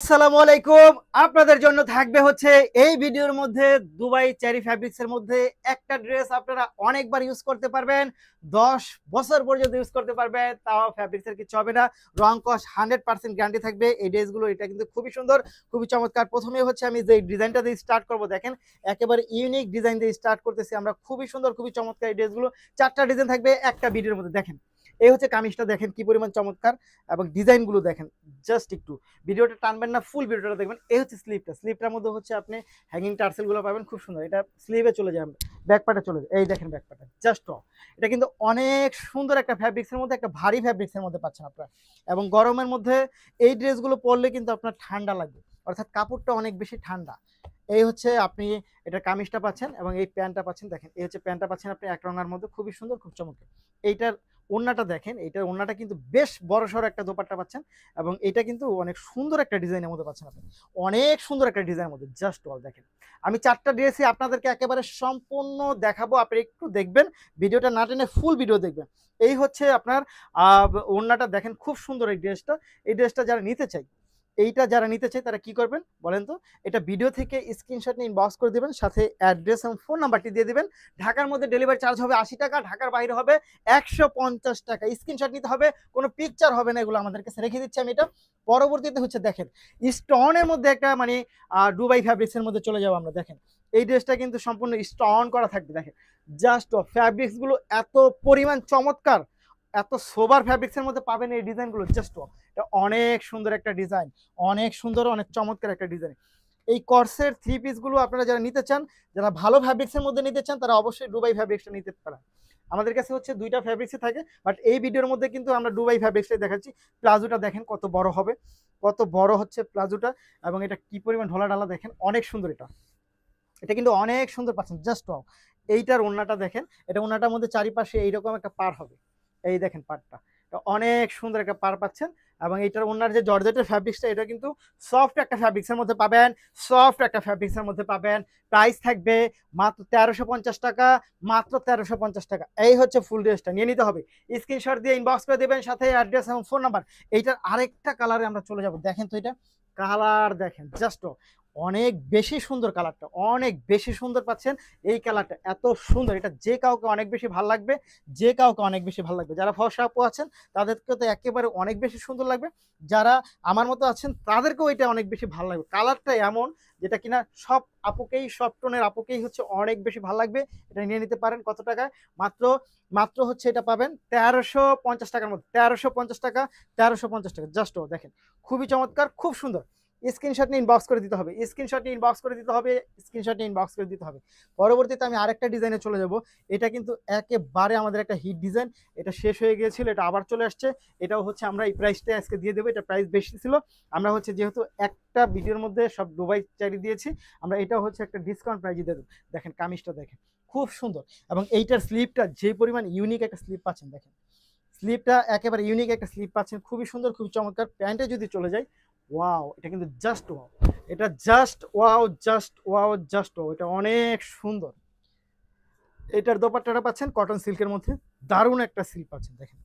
আসসালামু আলাইকুম। আপনাদের জন্য থাকবে হচ্ছে এই ভিডিওর মধ্যে দুবাই চেরি ফ্যাব্রিক্স এর মধ্যে একটা ড্রেস আপনারা অনেকবার ইউজ করতে পারবেন, 10 বছর পর্যন্ত ইউজ করতে পারবেন, তাও ফ্যাব্রিক্স এর কিছু হবে না। রং কস 100% গ্যারান্টি থাকবে এই ড্রেসগুলো। এটা কিন্তু খুবই সুন্দর, খুবই চমৎকার। প্রথমে হচ্ছে আমি যে ডিজাইনটা দিয়ে স্টার্ট করব, দেখেন একেবারে ইউনিক ডিজাইন দিয়ে স্টার্ট করতেছি আমরা। খুবই সুন্দর, খুবই চমৎকার এই ড্রেসগুলো। 4টা ডিজাইন থাকবে একটা ভিডিওর মধ্যে। দেখেন এই হচ্ছে কামিজটা, দেখেন কি পরিমাণ চমৎকার, এবং ডিজাইনগুলো দেখেন। জাস্ট একটু ভিডিওটা টানবেন না, ফুল ভিডিওটা দেখবেন। এই হচ্ছে স্লিপটার মধ্যে হচ্ছে আপনি হ্যাঙ্গিং টার্সেলগুলো পাবেন, খুব সুন্দর। এটা স্লিভে চলে যায়, ব্যাক পার্টে চলে যায়। এই দেখেন ব্যাক পার্টে জাস্ট এটা কিন্তু অনেক সুন্দর একটা ফ্যাব্রিক্সের মধ্যে, একটা ভারী ফ্যাব্রিক্সের মধ্যে পাচ্ছেন আপনারা। এবং গরমের মধ্যে এই ড্রেসগুলো পরলে কিন্তু আপনার ঠান্ডা লাগবে, অর্থাৎ কাপড়টা অনেক বেশি ঠান্ডা। এই হচ্ছে আপনি এটা কামিজটা পাচ্ছেন এবং এই প্যান্টটা পাচ্ছেন। দেখেন এই হচ্ছে প্যান্টটা পাচ্ছেন আপনি এক রঙের মধ্যে, খুবই সুন্দর, খুব চমৎকার। এইটার ওড়নাটা দেখেন, এইটার ওড়নাটা কিন্তু বেশ বড়সড় একটা দোপাট্টা পাচ্ছেন, এবং এটা কিন্তু অনেক সুন্দর একটা ডিজাইনের মধ্যে পাচ্ছেন আপনি। অনেক সুন্দর একটা ডিজাইনের মধ্যে জাস্ট অল দেখেন। আমি 4টা ড্রেসই আপনাদেরকে একেবারে সম্পূর্ণ দেখাবো, আপনি একটু দেখবেন, ভিডিওটা না টেনে ফুল ভিডিও দেখবেন। এই হচ্ছে আপনার ওড়নাটা দেখেন, খুব সুন্দর এই ড্রেসটা। এই ড্রেসটা যারা নিতে চাই, এইটা যারা নিতে চায় তারা কি করবেন বলেন তো? এটা ভিডিও থেকে স্ক্রিনশট নিয়ে ইনবক্স করে দিবেন, সাথে অ্যাড্রেস এবং ফোন নাম্বারটি দিয়ে দিবেন। ঢাকার মধ্যে ডেলিভারি চার্জ হবে 80 টাকা, ঢাকার বাইরে হবে 150 টাকা। স্ক্রিনশট নিতে হবে, কোনো পিকচার হবে না, এগুলো আমাদের কাছে রেখে দিচ্ছি আমি এটা। পরবর্তীতে হচ্ছে দেখেন স্টোনের মধ্যে একটা মানে দুবাই ফ্যাব্রিক্সের মধ্যে চলে যাবো আমরা। দেখেন এই ড্রেসটা কিন্তু সম্পূর্ণ স্টোন করা থাকবে। দেখেন জাস্ট ফ্যাব্রিক্সগুলো এত পরিমাণ চমৎকার, এত সোবার ফ্যাব্রিক্সের মধ্যে পাবেন এই ডিজাইনগুলো। জাস্ট এটা অনেক সুন্দর একটা ডিজাইন, অনেক সুন্দর, অনেক চমৎকার একটা ডিজাইন। এই কর্সের থ্রি পিসগুলো আপনারা যারা নিতে চান, যারা ভালো ফ্যাব্রিক্সের মধ্যে নিতে চান, তারা অবশ্যই দুবাই ফ্যাব্রিক্সটা নিতে পারেন। আমাদের কাছে হচ্ছে 2টা ফ্যাব্রিক্সই থাকে, বাট এই ভিডিওর মধ্যে কিন্তু আমরা দুবাই ফ্যাব্রিক্সটাই দেখাচ্ছি। প্লাজোটা দেখেন কত বড় হবে, কত বড় হচ্ছে প্লাজোটা, এবং এটা কি পরিমাণ ঢোলা ঢালা দেখেন, অনেক সুন্দর। এটা এটা কিন্তু অনেক সুন্দর পাচ্ছেন। Just wow. এইটার ওড়নাটা দেখেন, এটা ওড়নাটার মধ্যে চারিপাশে এইরকম একটা পার হবে। এই দেখেন পারটা, অনেক সুন্দর একটা পার পাচ্ছেন। এবং এইটার ওনার যে জর্জেটের ফ্যাব্রিক্সটা, এটা কিন্তু সফট একটা ফ্যাব্রিক্সের মধ্যে পাবেন, সফট একটা ফ্যাব্রিক্সের মধ্যে পাবেন। প্রাইস থাকবে মাত্র 1350 টাকা, মাত্র 1350 টাকা। এই হচ্ছে ফুল ড্রেসটা, নিয়ে নিতে হবে। স্ক্রিনশট দিয়ে ইনবক্স করে দেবেন, সাথে অ্যাড্রেস এবং ফোন নাম্বার। এইটার আরেকটা কালারে আমরা চলে যাব। দেখেন তো এটা কালার দেখেন, জাস্ট অনেক বেশি সুন্দর কালারটা, অনেক বেশি সুন্দর পাচ্ছেন। এই কালারটা এত সুন্দর, এটা যে কাউকে অনেক বেশি ভালো লাগবে, যে কাউকে অনেক বেশি ভালো লাগবে। যারা ফর্সা আপু আছেন তাদেরকে তো একেবারে অনেক বেশি সুন্দর লাগবে, যারা আমার মতো আছেন তাদেরকেও এটা অনেক বেশি ভালো লাগবে। কালারটা এমন যেটা কিনা সব আপুকেই, সব টোনের আপুকেই হচ্ছে অনেক বেশি ভালো লাগবে। এটা নিয়ে নিতে পারেন। কত টাকায়? মাত্র মাত্র হচ্ছে এটা পাবেন 1350 টাকার মধ্যে। 1350 টাকা, 1350 টাকা জাস্ট। দেখেন খুবই চমৎকার, খুব সুন্দর। স্ক্রিনশট নিয়ে ইনবক্স করে দিতে হবে, স্ক্রিনশট নিয়ে ইনবক্স করে দিতে হবে, স্ক্রিনশট নিয়ে ইনবক্স করে দিতে হবে। পরবর্তীতে আমি আরেকটা ডিজাইনে চলে যাব। এটা কিন্তু একেবারে আমাদের একটা হিট ডিজাইন, এটা শেষ হয়ে গিয়েছিল, এটা আবার চলে আসছে। এটাও হচ্ছে আমরা এই প্রাইসটা আজকে দিয়ে দেবো। এটা প্রাইস বেশি ছিল, আমরা হচ্ছে যেহেতু একটা ভিডিওর মধ্যে সব দুবাই চারি দিয়েছি, আমরা এটা হচ্ছে একটা ডিসকাউন্ট প্রাইজে দিয়ে দেবো। দেখেন কামিজটা দেখেন, খুব সুন্দর। এবং এইটার স্লিপটা যে পরিমাণ ইউনিক একটা স্লিপ পাচ্ছেন, দেখেন স্লিপটা একেবারে ইউনিক একটা স্লিপ পাচ্ছেন, খুবই সুন্দর, খুবই চমৎকার। প্যান্টে যদি চলে যায়, ওয়াও, এটা কিন্তু জাস্ট ওয়াও, এটা just wow, just wow, just wow, এটা অনেক সুন্দর। এটার দোপাট্টাটা পাচ্ছেন কটন সিল্কের মধ্যে, দারুণ একটা সিল্ক পাচ্ছেন। দেখেন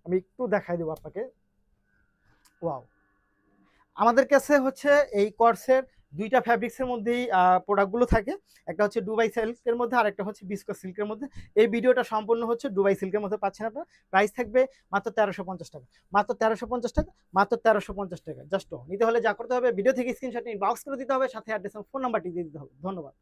আমি একটু দেখাই দেবো আপনাকে। ওয়াও। আমাদের কাছে হচ্ছে এই কর্সের 2টা ফ্যাব্রিক্সের মধ্যেই প্রোডাক্টগুলো থাকে। একটা হচ্ছে দুবাই সিল্কের মধ্যে, আর একটা হচ্ছে বিস্কো সিল্কের মধ্যে। এই ভিডিওটা সম্পূর্ণ হচ্ছে দুবাই সিল্কের মধ্যে পাচ্ছেন আপনারা। প্রাইস থাকবে মাত্র 1350 টাকা, মাত্র 1350 টাকা, মাত্র 1350 টাকা জাস্ট। নিতে হলে যা করতে হবে, ভিডিও থেকে স্ক্রিনশট নিয়ে বক্স করে দিতে হবে, সাথে অ্যাড্রেস এবং ফোন নাম্বারটি দিয়ে দিতে হবে। ধন্যবাদ।